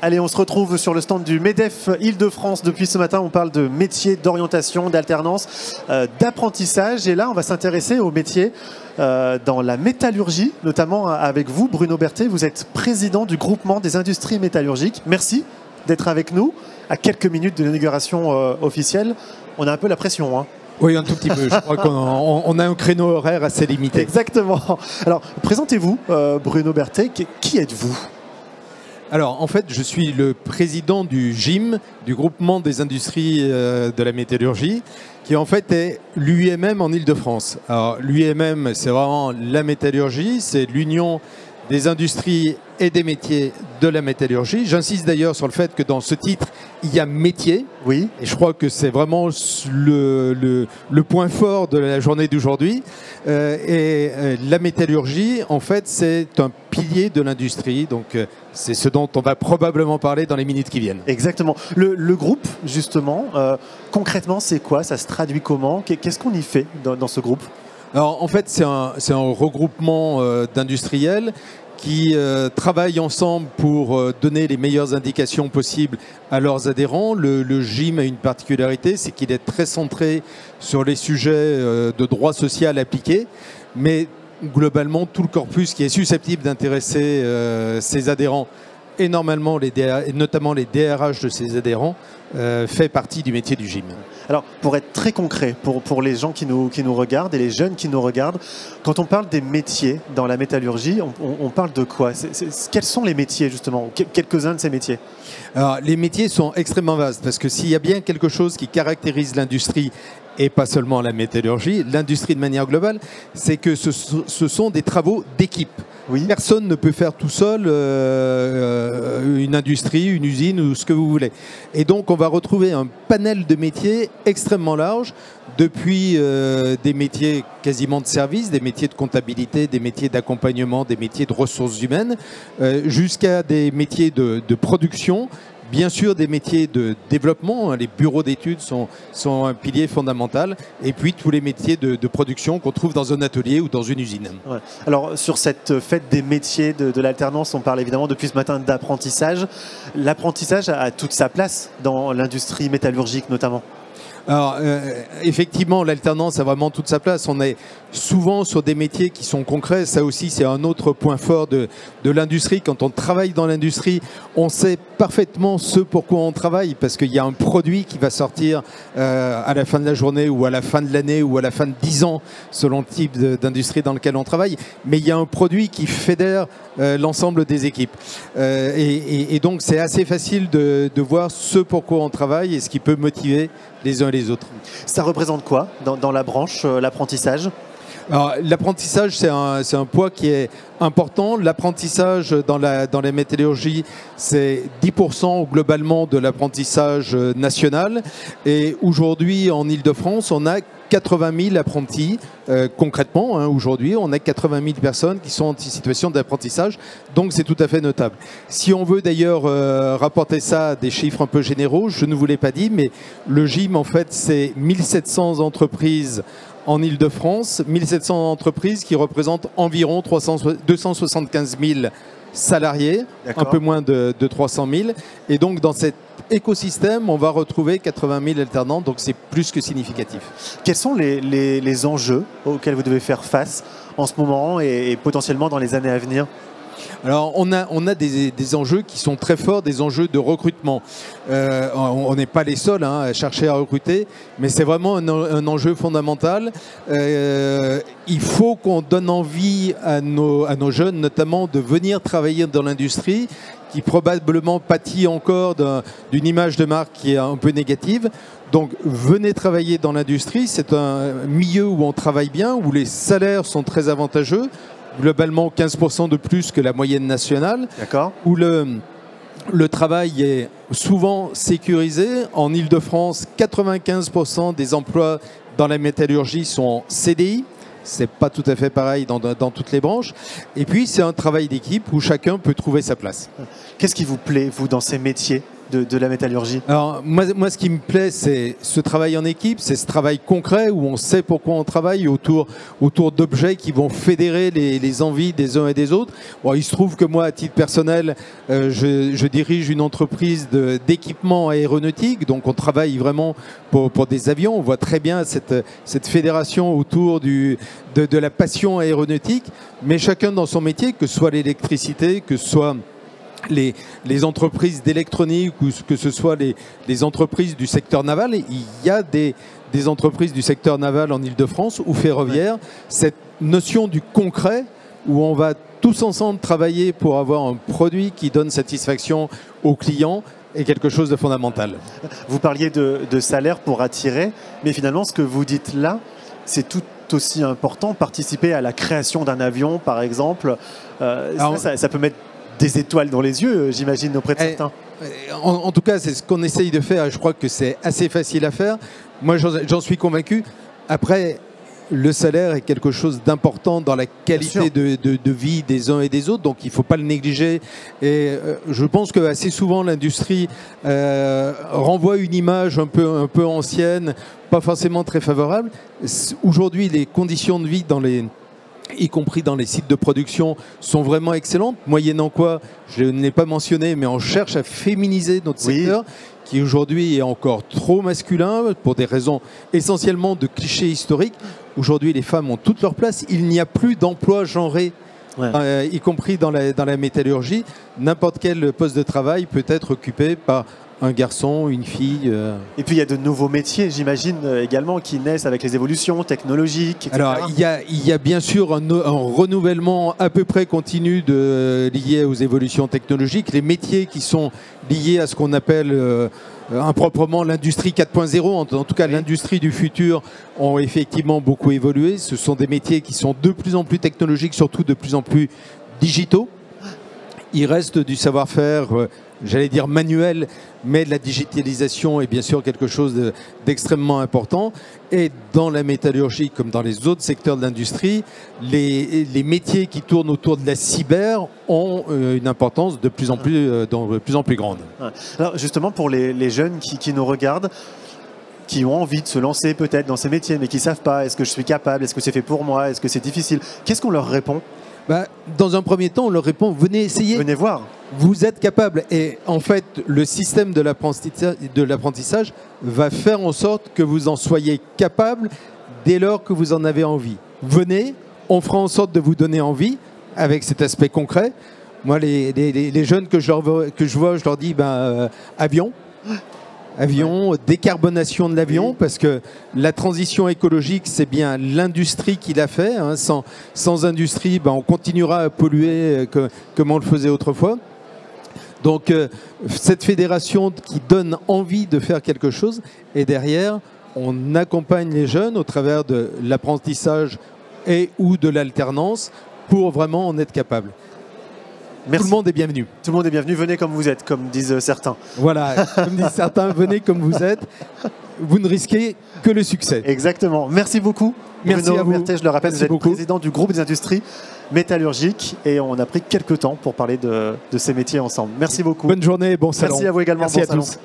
Allez, on se retrouve sur le stand du MEDEF Île-de-France. Depuis ce matin, on parle de métiers, d'orientation, d'alternance, d'apprentissage. Et là, on va s'intéresser aux métiers dans la métallurgie, notamment avec vous, Bruno Berthet. Vous êtes président du groupement des industries métallurgiques. Merci d'être avec nous. À quelques minutes de l'inauguration officielle, on a un peu la pression, hein. Oui, un tout petit peu. Je crois qu'on a un créneau horaire assez limité. Exactement. Alors, présentez-vous, Bruno Berthet. Qui êtes-vous ? Alors, en fait, je suis le président du GIM, du groupement des industries de la métallurgie, qui en fait est l'UIMM en Île-de-France. Alors, l'UIMM, c'est vraiment la métallurgie, c'est l'union des industries et des métiers de la métallurgie. J'insiste d'ailleurs sur le fait que dans ce titre, il y a métier. Oui. Et je crois que c'est vraiment le point fort de la journée d'aujourd'hui. La métallurgie, en fait, c'est un pilier de l'industrie. Donc, c'est ce dont on va probablement parler dans les minutes qui viennent. Exactement. Le groupe, justement, concrètement, c'est quoi? Ça se traduit comment? Qu'est-ce qu'on y fait dans ce groupe? Alors, en fait, c'est un regroupement d'industriels qui travaillent ensemble pour donner les meilleures indications possibles à leurs adhérents. Le GIM a une particularité, c'est qu'il est très centré sur les sujets de droit social appliqué, mais globalement, tout le corpus qui est susceptible d'intéresser ses adhérents et notamment les DRH de ses adhérents fait partie du métier du GIM. Alors, pour être très concret, pour les gens qui nous regardent et les jeunes qui nous regardent, quand on parle des métiers dans la métallurgie, on parle de quoi? Quels sont les métiers, justement? Quelques-uns de ces métiers? Alors, les métiers sont extrêmement vastes, parce que s'il y a bien quelque chose qui caractérise l'industrie, et pas seulement la métallurgie, l'industrie de manière globale, c'est que ce sont des travaux d'équipe. Oui. Personne ne peut faire tout seul une industrie, une usine ou ce que vous voulez. Et donc on va retrouver un panel de métiers extrêmement large, depuis des métiers quasiment de service, des métiers de comptabilité, des métiers d'accompagnement, des métiers de ressources humaines, jusqu'à des métiers de production. Bien sûr, des métiers de développement, les bureaux d'études sont un pilier fondamental, et puis tous les métiers de production qu'on trouve dans un atelier ou dans une usine. Ouais. Alors, sur cette fête des métiers de l'alternance, on parle évidemment depuis ce matin d'apprentissage. L'apprentissage a toute sa place dans l'industrie métallurgique notamment. Alors, effectivement, l'alternance a vraiment toute sa place. On est souvent sur des métiers qui sont concrets. Ça aussi, c'est un autre point fort de l'industrie. Quand on travaille dans l'industrie, on sait parfaitement ce pourquoi on travaille, parce qu'il y a un produit qui va sortir à la fin de la journée ou à la fin de l'année ou à la fin de 10 ans, selon le type d'industrie dans lequel on travaille. Mais il y a un produit qui fédère l'ensemble des équipes. Et donc, c'est assez facile de voir ce pourquoi on travaille et ce qui peut motiver les uns et les autres. Ça représente quoi dans la branche, l'apprentissage? Alors, l'apprentissage, c'est un poids qui est important. L'apprentissage dans la métallurgie, c'est 10% globalement de l'apprentissage national. Et aujourd'hui, en Île-de-France, on a 80 000 apprentis. Concrètement, hein, aujourd'hui, on a 80 000 personnes qui sont en situation d'apprentissage. Donc, c'est tout à fait notable. Si on veut d'ailleurs rapporter ça à des chiffres un peu généraux, je ne vous l'ai pas dit, mais le GIM, en fait, c'est 1700 entreprises en Île-de-France, 1700 entreprises qui représentent environ 275 000 salariés, un peu moins de 300 000. Et donc, dans cet écosystème, on va retrouver 80 000 alternants, donc c'est plus que significatif. Quels sont les enjeux auxquels vous devez faire face en ce moment et potentiellement dans les années à venir? Alors, on a des enjeux qui sont très forts, des enjeux de recrutement. On n'est pas les seuls à chercher à recruter, mais c'est vraiment un enjeu fondamental. Il faut qu'on donne envie à nos jeunes, notamment, de venir travailler dans l'industrie, qui probablement pâtit encore d'une image de marque qui est un peu négative. Donc, venez travailler dans l'industrie. C'est un milieu où on travaille bien, où les salaires sont très avantageux, globalement 15% de plus que la moyenne nationale, où le travail est souvent sécurisé. En Île-de-France, 95% des emplois dans la métallurgie sont en CDI. C'est pas tout à fait pareil dans toutes les branches. Et puis, c'est un travail d'équipe où chacun peut trouver sa place. Qu'est-ce qui vous plaît, vous, dans ces métiers de la métallurgie? Alors, moi, ce qui me plaît, c'est ce travail en équipe, c'est ce travail concret où on sait pourquoi on travaille autour d'objets qui vont fédérer les envies des uns et des autres. Bon, il se trouve que moi, à titre personnel, je dirige une entreprise d'équipement aéronautique, donc on travaille vraiment pour des avions. On voit très bien cette fédération autour de la passion aéronautique, mais chacun dans son métier, que ce soit l'électricité, que ce soit les entreprises d'électronique ou que ce soit les entreprises du secteur naval. Il y a des entreprises du secteur naval en Île-de-France ou ferroviaire. Cette notion du concret où on va tous ensemble travailler pour avoir un produit qui donne satisfaction aux clients est quelque chose de fondamental. Vous parliez de salaire pour attirer, mais finalement ce que vous dites là, c'est tout aussi important. Participer à la création d'un avion, par exemple, ça peut mettre des étoiles dans les yeux, j'imagine, auprès de certains. En tout cas, c'est ce qu'on essaye de faire. Je crois que c'est assez facile à faire. Moi, j'en suis convaincu. Après, le salaire est quelque chose d'important dans la qualité de vie des uns et des autres, donc il ne faut pas le négliger. Et je pense que assez souvent, l'industrie renvoie une image un peu ancienne, pas forcément très favorable. Aujourd'hui, les conditions de vie y compris dans les sites de production, sont vraiment excellentes, moyennant quoi, je ne l'ai pas mentionné, mais on cherche à féminiser notre secteur, qui aujourd'hui est encore trop masculin, pour des raisons essentiellement de clichés historiques. Aujourd'hui, les femmes ont toute leur place, il n'y a plus d'emploi genré, y compris dans la métallurgie. N'importe quel poste de travail peut être occupé par un garçon, une fille. Et puis il y a de nouveaux métiers, j'imagine, également, qui naissent avec les évolutions technologiques, etc. Alors il y a bien sûr un renouvellement à peu près continu lié aux évolutions technologiques. Les métiers qui sont liés à ce qu'on appelle improprement l'industrie 4.0, en tout cas l'industrie du futur, ont effectivement beaucoup évolué. Ce sont des métiers qui sont de plus en plus technologiques, surtout de plus en plus digitaux. Il reste du savoir-faire, j'allais dire manuel, mais la digitalisation est bien sûr quelque chose d'extrêmement important. Et dans la métallurgie, comme dans les autres secteurs de l'industrie, les métiers qui tournent autour de la cyber ont une importance de plus en plus grande. Alors justement, pour les jeunes qui nous regardent, qui ont envie de se lancer peut-être dans ces métiers, mais qui ne savent pas, est-ce que je suis capable, est-ce que c'est fait pour moi, est-ce que c'est difficile, qu'est-ce qu'on leur répond? Dans un premier temps, on leur répond, venez essayer. Venez voir. Vous êtes capable. Et en fait, le système de l'apprentissage va faire en sorte que vous en soyez capable dès lors que vous en avez envie. Venez, on fera en sorte de vous donner envie avec cet aspect concret. Moi, les jeunes que je vois, je leur dis, avion, décarbonation de l'avion, parce que la transition écologique, c'est bien l'industrie qui l'a fait. Sans industrie, on continuera à polluer comme on le faisait autrefois. Donc, cette fédération qui donne envie de faire quelque chose, et derrière, on accompagne les jeunes au travers de l'apprentissage ou de l'alternance pour vraiment en être capable. Merci. Tout le monde est bienvenu. Tout le monde est bienvenu. Venez comme vous êtes, comme disent certains. Voilà, comme disent certains, venez comme vous êtes. Vous ne risquez que le succès. Exactement. Merci beaucoup. Merci Bruno à vous. Mertet, je le rappelle, vous êtes président du groupe des industries métallurgiques et on a pris quelques temps pour parler de ces métiers ensemble. Merci beaucoup. Bonne journée, bon salon. Merci à vous également. Merci bon à salon. tous.